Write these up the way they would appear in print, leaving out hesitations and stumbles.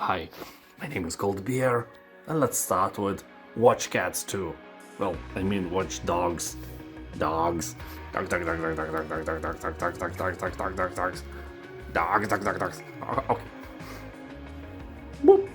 Hi, my name is ColdBeer, and let's start with Watch Cats 2. Well, I mean Watch Dogs. Dogs. Dogs. Okay. Boop.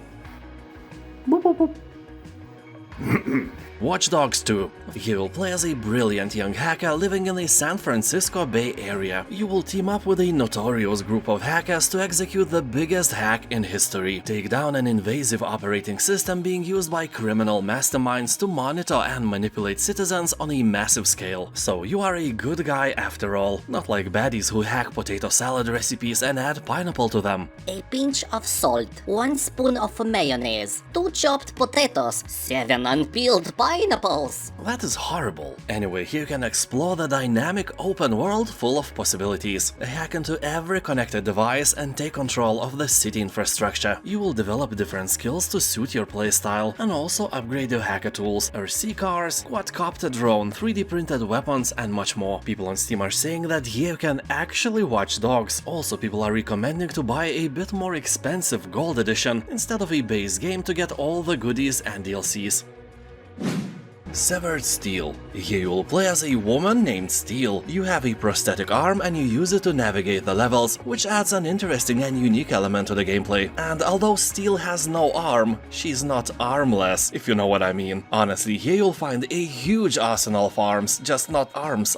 Boop, boop, boop. Watch Dogs 2. You will play as a brilliant young hacker living in the San Francisco Bay Area. You will team up with a notorious group of hackers to execute the biggest hack in history, take down an invasive operating system being used by criminal masterminds to monitor and manipulate citizens on a massive scale. So you are a good guy after all, not like baddies who hack potato salad recipes and add pineapple to them. A pinch of salt, 1 spoon of mayonnaise, 2 chopped potatoes, 7 unpeeled pineapples. That is horrible. Anyway, here you can explore the dynamic open world full of possibilities, hack into every connected device and take control of the city infrastructure. You will develop different skills to suit your playstyle and also upgrade your hacker tools, RC cars, quadcopter drone, 3D printed weapons and much more. People on Steam are saying that here you can actually watch dogs. Also, people are recommending to buy a bit more expensive gold edition instead of a base game to get all the goodies and DLCs. Severed Steel. Here you will play as a woman named Steel. You have a prosthetic arm and you use it to navigate the levels, which adds an interesting and unique element to the gameplay. And although Steel has no arm, she's not armless, if you know what I mean. Honestly, here you'll find a huge arsenal of arms, just not arms.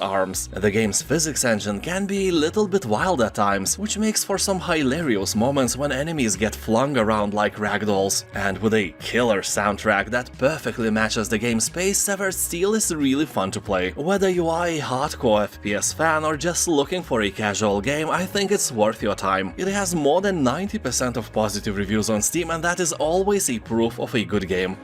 The game's physics engine can be a little bit wild at times, which makes for some hilarious moments when enemies get flung around like ragdolls. And with a killer soundtrack that perfectly matches the game's pace, Severed Steel is really fun to play. Whether you are a hardcore FPS fan or just looking for a casual game, I think it's worth your time. It has more than 90% of positive reviews on Steam, and that is always a proof of a good game.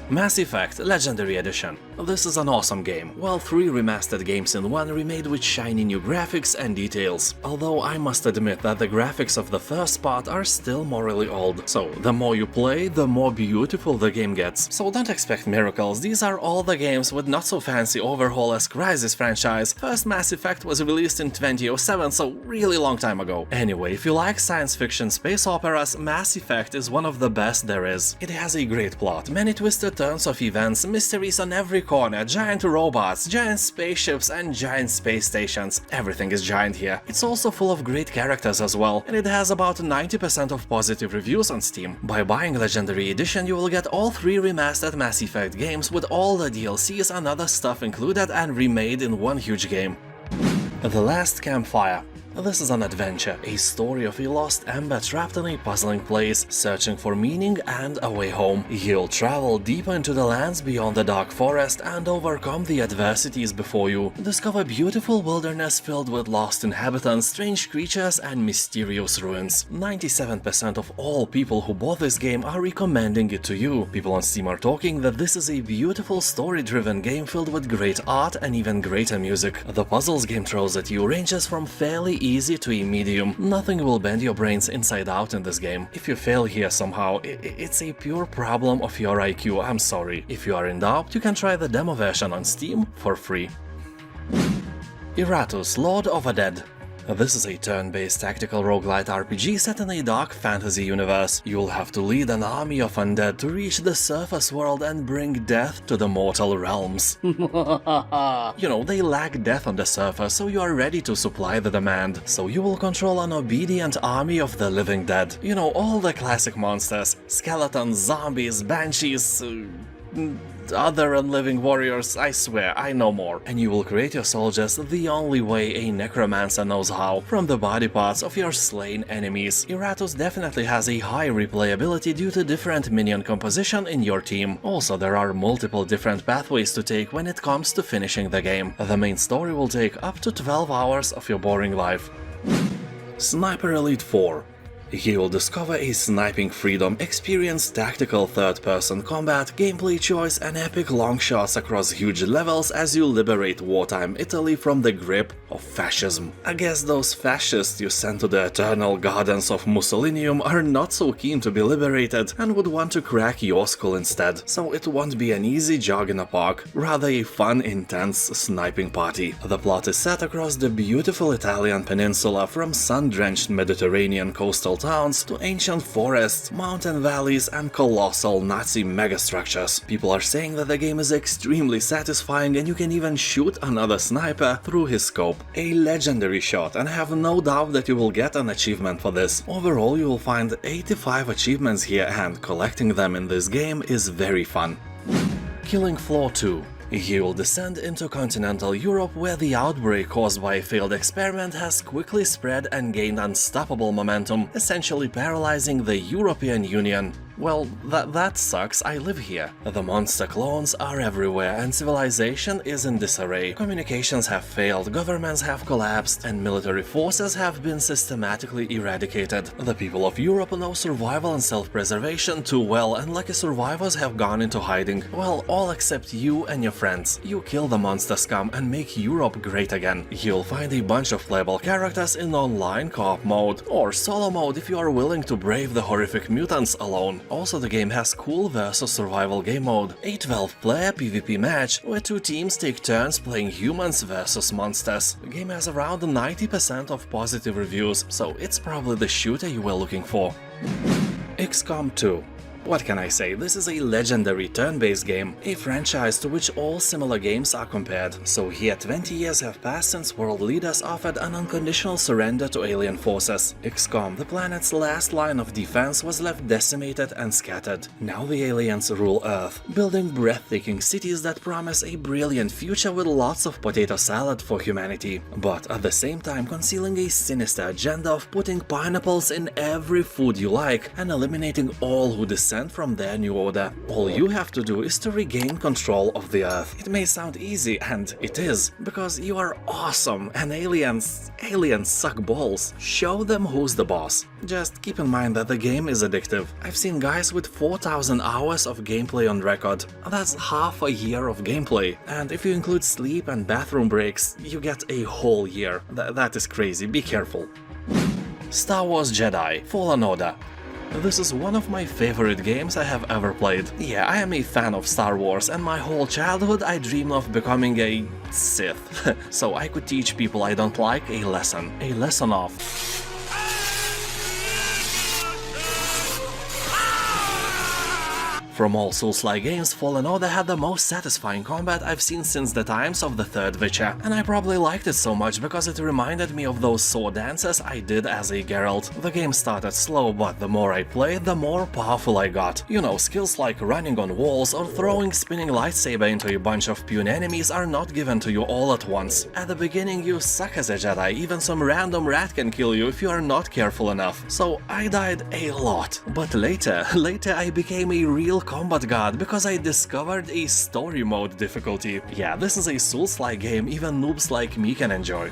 Mass Effect Legendary Edition. This is an awesome game. Well, 3 remastered games in one remade with shiny new graphics and details. Although I must admit that the graphics of the first part are still morally old. So the more you play, the more beautiful the game gets. So don't expect miracles, these are all the games with not so fancy overhaul as Crysis franchise. First Mass Effect was released in 2007, so really long time ago. Anyway, if you like science fiction space operas, Mass Effect is one of the best there is. It has a great plot, many twisted turns of events, mysteries on every corner, giant robots, giant spaceships and giant space stations. Everything is giant here. It's also full of great characters as well, and it has about 90% of positive reviews on Steam. By buying Legendary Edition, you will get all 3 remastered Mass Effect games with all the DLCs and other stuff included and remade in one huge game. The Last Campfire. This is an adventure, a story of a lost ember trapped in a puzzling place, searching for meaning and a way home. You'll travel deep into the lands beyond the dark forest and overcome the adversities before you. Discover beautiful wilderness filled with lost inhabitants, strange creatures and mysterious ruins. 97% of all people who bought this game are recommending it to you. People on Steam are talking that this is a beautiful story-driven game filled with great art and even greater music. The puzzles game throws at you ranges from fairly easy to a medium. Nothing will bend your brains inside out in this game. If you fail here somehow, it's a pure problem of your IQ, I'm sorry. If you are in doubt, you can try the demo version on Steam for free. Iratus, Lord of the Dead. This is a turn-based tactical roguelite RPG set in a dark fantasy universe. You'll have to lead an army of undead to reach the surface world and bring death to the mortal realms. You know, they lack death on the surface, so you are ready to supply the demand. So you will control an obedient army of the living dead. You know, all the classic monsters. Skeletons, zombies, banshees... other unliving warriors, I swear, I know more. And you will create your soldiers the only way a necromancer knows how, from the body parts of your slain enemies. Iratus definitely has a high replayability due to different minion composition in your team. Also, there are multiple different pathways to take when it comes to finishing the game. The main story will take up to 12 hours of your boring life. Sniper Elite 4. Here you'll discover a sniping freedom, experience tactical third-person combat, gameplay choice and epic long shots across huge levels as you liberate wartime Italy from the grip of fascism. I guess those fascists you sent to the eternal gardens of Mussolinium are not so keen to be liberated and would want to crack your skull instead, so it won't be an easy jog in a park, rather a fun, intense sniping party. The plot is set across the beautiful Italian peninsula from sun-drenched Mediterranean coastal towns to ancient forests, mountain valleys, and colossal Nazi megastructures. People are saying that the game is extremely satisfying and you can even shoot another sniper through his scope. A legendary shot, and I have no doubt that you will get an achievement for this. Overall, you will find 85 achievements here, and collecting them in this game is very fun. Killing Floor 2. You will descend into continental Europe, where the outbreak caused by a failed experiment has quickly spread and gained unstoppable momentum, essentially paralyzing the European Union. Well, that sucks, I live here. The monster clones are everywhere and civilization is in disarray. Communications have failed, governments have collapsed, and military forces have been systematically eradicated. The people of Europe know survival and self-preservation too well, and lucky survivors have gone into hiding. Well, all except you and your friends. You kill the monster scum and make Europe great again. You'll find a bunch of playable characters in online co-op mode, or solo mode if you are willing to brave the horrific mutants alone. Also, the game has cool versus survival game mode, a 12-player PvP match where two teams take turns playing humans versus monsters. The game has around 90% of positive reviews, so it's probably the shooter you were looking for. XCOM 2. What can I say, this is a legendary turn-based game, a franchise to which all similar games are compared. So here 20 years have passed since world leaders offered an unconditional surrender to alien forces. XCOM, the planet's last line of defense, was left decimated and scattered. Now the aliens rule Earth, building breathtaking cities that promise a brilliant future with lots of potato salad for humanity, but at the same time concealing a sinister agenda of putting pineapples in every food you like and eliminating all who dissent from their new order. All you have to do is to regain control of the Earth. It may sound easy, and it is, because you are awesome and aliens suck balls. Show them who's the boss. Just keep in mind that the game is addictive. I've seen guys with 4,000 hours of gameplay on record. That's half a year of gameplay, and if you include sleep and bathroom breaks, you get a whole year. That is crazy, be careful. Star Wars Jedi Fallen Order. This is one of my favorite games I have ever played. Yeah, I am a fan of Star Wars, and my whole childhood I dreamed of becoming a Sith. So I could teach people I don't like a lesson of. From all Souls-like games, Fallen Order had the most satisfying combat I've seen since the times of the third Witcher, and I probably liked it so much because it reminded me of those sword dances I did as a Geralt. The game started slow, but the more I played, the more powerful I got. You know, skills like running on walls or throwing spinning lightsaber into a bunch of puny enemies are not given to you all at once. At the beginning you suck as a Jedi, even some random rat can kill you if you are not careful enough. So I died a lot. But later I became a real combat god because I discovered a story mode difficulty. Yeah, this is a Souls-like game even noobs like me can enjoy.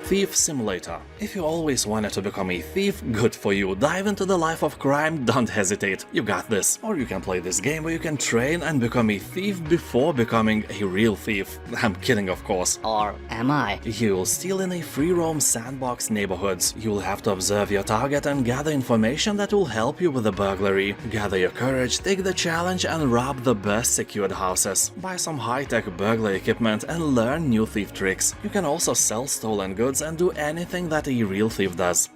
Thief Simulator. If you always wanted to become a thief, good for you. Dive into the life of crime, don't hesitate. You got this. Or you can play this game where you can train and become a thief before becoming a real thief. I'm kidding, of course. Or am I? You'll steal in a free-roam sandbox neighborhoods. You'll have to observe your target and gather information that will help you with the burglary. Gather your courage, take the challenge and rob the best secured houses. Buy some high-tech burglar equipment and learn new thief tricks. You can also sell stolen goods and do anything that a real thief does.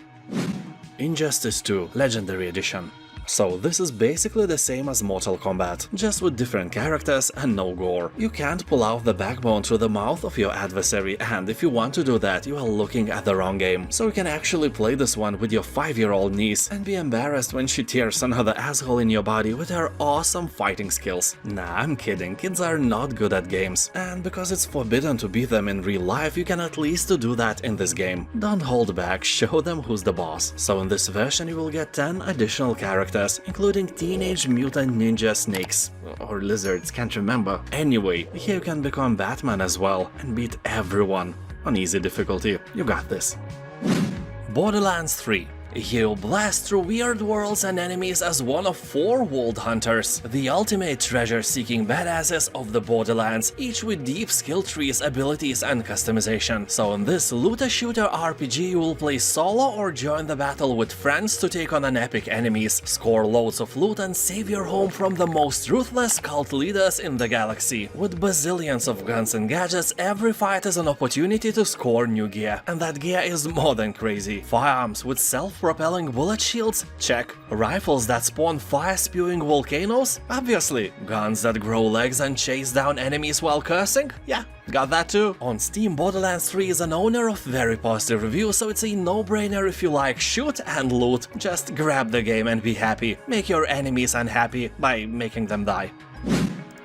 Injustice 2 Legendary Edition. So this is basically the same as Mortal Kombat, just with different characters and no gore. You can't pull out the backbone through the mouth of your adversary, and if you want to do that, you are looking at the wrong game. So you can actually play this one with your 5-year-old niece and be embarrassed when she tears another asshole in your body with her awesome fighting skills. Nah, I'm kidding, kids are not good at games, and because it's forbidden to beat them in real life, you can at least do that in this game. Don't hold back, show them who's the boss. So in this version you will get 10 additional characters, including teenage mutant ninja snakes, or lizards, can't remember. Anyway, here you can become Batman as well, and beat everyone on easy difficulty. You got this. Borderlands 3. You'll blast through weird worlds and enemies as one of 4 world hunters, the ultimate treasure-seeking badasses of the Borderlands, each with deep skill trees, abilities and customization. So in this looter-shooter RPG you will play solo or join the battle with friends to take on an epic enemies, score loads of loot and save your home from the most ruthless cult leaders in the galaxy. With bazillions of guns and gadgets, every fight is an opportunity to score new gear, and that gear is more than crazy. Firearms with self self-propelling bullet shields? Check. Rifles that spawn fire-spewing volcanoes? Obviously. Guns that grow legs and chase down enemies while cursing? Yeah, got that too. On Steam, Borderlands 3 is an owner of very positive reviews, so it's a no-brainer if you like shoot and loot. Just grab the game and be happy. Make your enemies unhappy by making them die.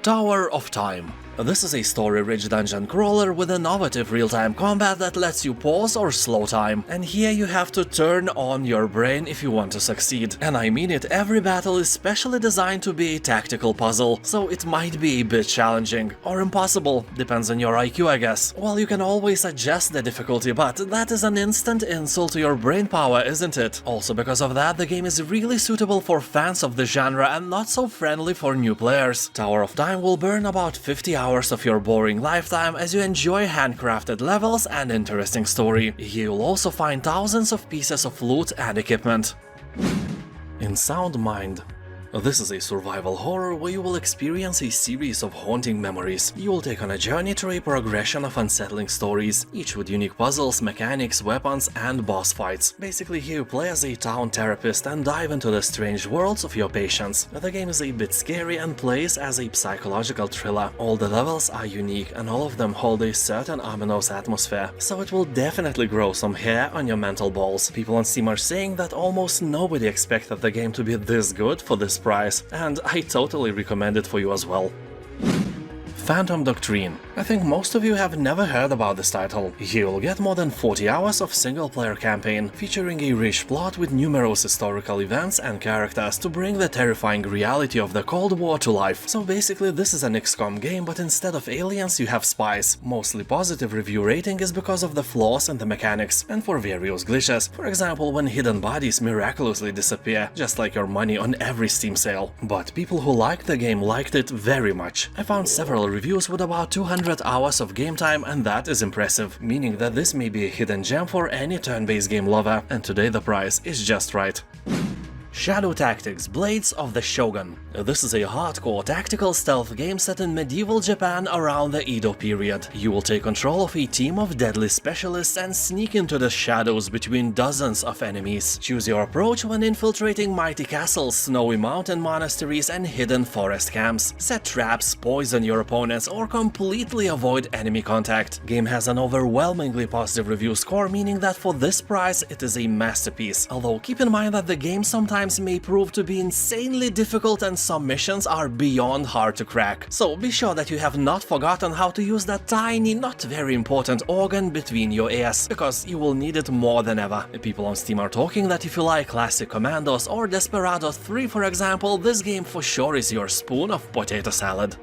Tower of Time. This is a story-rich dungeon crawler with innovative real-time combat that lets you pause or slow time. And here you have to turn on your brain if you want to succeed. And I mean it, every battle is specially designed to be a tactical puzzle, so it might be a bit challenging. Or impossible, depends on your IQ I guess. Well, you can always adjust the difficulty, but that is an instant insult to your brain power, isn't it? Also because of that, the game is really suitable for fans of the genre and not so friendly for new players. Tower of Time will burn about 50 hours of your boring lifetime as you enjoy handcrafted levels and interesting story. You'll also find thousands of pieces of loot and equipment. In Sound Mind. This is a survival horror where you will experience a series of haunting memories. You will take on a journey through a progression of unsettling stories, each with unique puzzles, mechanics, weapons, and boss fights. Basically, here you play as a town therapist and dive into the strange worlds of your patients. The game is a bit scary and plays as a psychological thriller. All the levels are unique and all of them hold a certain ominous atmosphere, so it will definitely grow some hair on your mental balls. People on Steam are saying that almost nobody expected the game to be this good for this price, and I totally recommend it for you as well. Phantom Doctrine. I think most of you have never heard about this title. You'll get more than 40 hours of single-player campaign, featuring a rich plot with numerous historical events and characters to bring the terrifying reality of the Cold War to life. So basically this is an XCOM game, but instead of aliens you have spies. Mostly positive review rating is because of the flaws in the mechanics, and for various glitches. For example, when hidden bodies miraculously disappear, just like your money on every Steam sale. But people who liked the game liked it very much. I found several reviews with about 200 hours of game time, and that is impressive, meaning that this may be a hidden gem for any turn-based game lover, and today the price is just right. Shadow Tactics: Blades of the Shogun. This is a hardcore tactical stealth game set in medieval Japan around the Edo period. You will take control of a team of deadly specialists and sneak into the shadows between dozens of enemies. Choose your approach when infiltrating mighty castles, snowy mountain monasteries, and hidden forest camps. Set traps, poison your opponents, or completely avoid enemy contact. Game has an overwhelmingly positive review score, meaning that for this price it is a masterpiece. Although keep in mind that the game sometimes may prove to be insanely difficult and some missions are beyond hard to crack. So be sure that you have not forgotten how to use that tiny, not very important organ between your ears, because you will need it more than ever. People on Steam are talking that if you like classic Commandos or Desperados 3 for example, this game for sure is your spoon of potato salad.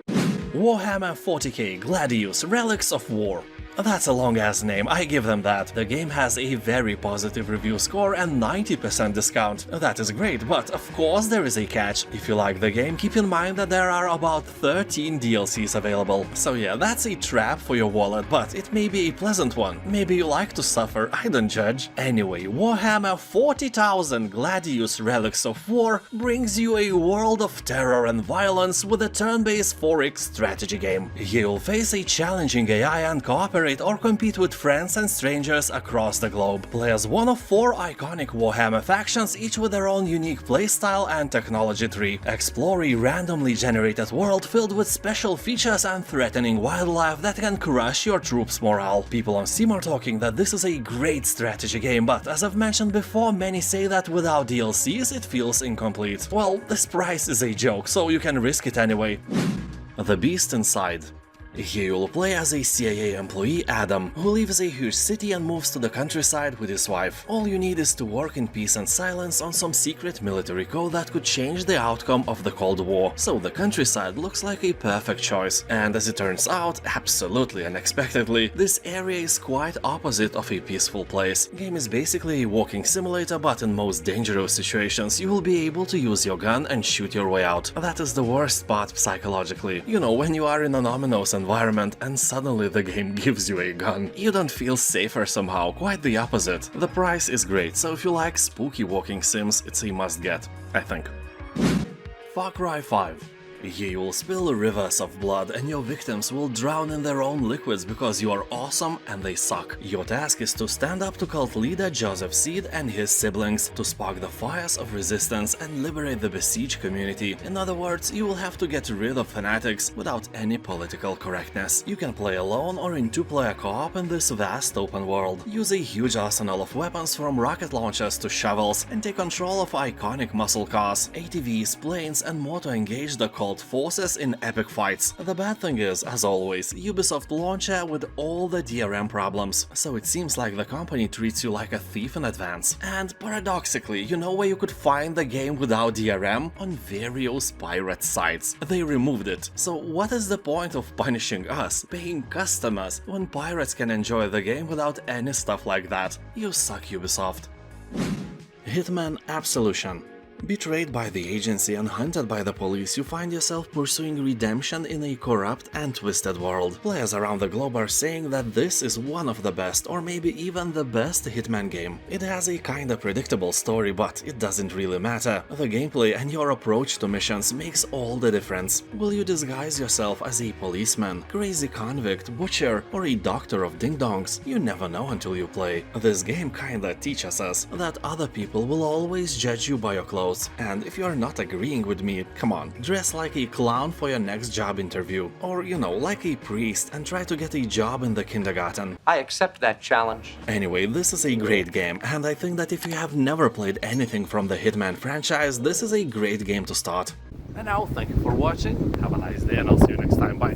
Warhammer 40k Gladius: Relics of War. That's a long-ass name, I give them that. The game has a very positive review score and 90% discount. That is great, but of course there is a catch. If you like the game, keep in mind that there are about 13 DLCs available. So yeah, that's a trap for your wallet, but it may be a pleasant one. Maybe you like to suffer, I don't judge. Anyway, Warhammer 40,000 Gladius: Relics of War brings you a world of terror and violence with a turn-based 4X strategy game. You'll face a challenging AI and cooperate or compete with friends and strangers across the globe. Play as one of 4 iconic Warhammer factions, each with their own unique playstyle and technology tree. Explore a randomly generated world filled with special features and threatening wildlife that can crush your troops' morale. People on Steam are talking that this is a great strategy game, but as I've mentioned before, many say that without DLCs it feels incomplete. Well, this price is a joke, so you can risk it anyway. The Beast Inside. Here you'll play as a CIA employee, Adam, who leaves a huge city and moves to the countryside with his wife. All you need is to work in peace and silence on some secret military code that could change the outcome of the Cold War. So the countryside looks like a perfect choice. And as it turns out, absolutely unexpectedly, this area is quite opposite of a peaceful place. Game is basically a walking simulator, but in most dangerous situations you will be able to use your gun and shoot your way out. That is the worst part psychologically. You know, when you are in an ominous environment and suddenly the game gives you a gun, you don't feel safer somehow, quite the opposite. The price is great, so if you like spooky walking sims, it's a must-get, I think. Far Cry 5. Here you will spill rivers of blood and your victims will drown in their own liquids because you are awesome and they suck. Your task is to stand up to cult leader Joseph Seed and his siblings to spark the fires of resistance and liberate the besieged community. In other words, you will have to get rid of fanatics without any political correctness. You can play alone or in 2-player co-op in this vast open world. Use a huge arsenal of weapons from rocket launchers to shovels and take control of iconic muscle cars, ATVs, planes and more to engage the cult forces in epic fights. The bad thing is, as always, Ubisoft launcher with all the DRM problems, so it seems like the company treats you like a thief in advance. And paradoxically, you know where you could find the game without DRM? On various pirate sites. They removed it. So what is the point of punishing us, paying customers, when pirates can enjoy the game without any stuff like that? You suck, Ubisoft. Hitman Absolution. Betrayed by the agency and hunted by the police, you find yourself pursuing redemption in a corrupt and twisted world. Players around the globe are saying that this is one of the best, or maybe even the best Hitman game. It has a kinda predictable story, but it doesn't really matter. The gameplay and your approach to missions makes all the difference. Will you disguise yourself as a policeman, crazy convict, butcher, or a doctor of ding-dongs? You never know until you play. This game kinda teaches us that other people will always judge you by your clothes. And if you're not agreeing with me, come on, dress like a clown for your next job interview. Or, you know, like a priest and try to get a job in the kindergarten. I accept that challenge. Anyway, this is a great game, and I think that if you have never played anything from the Hitman franchise, this is a great game to start. And now, thank you for watching, have a nice day and I'll see you next time, bye.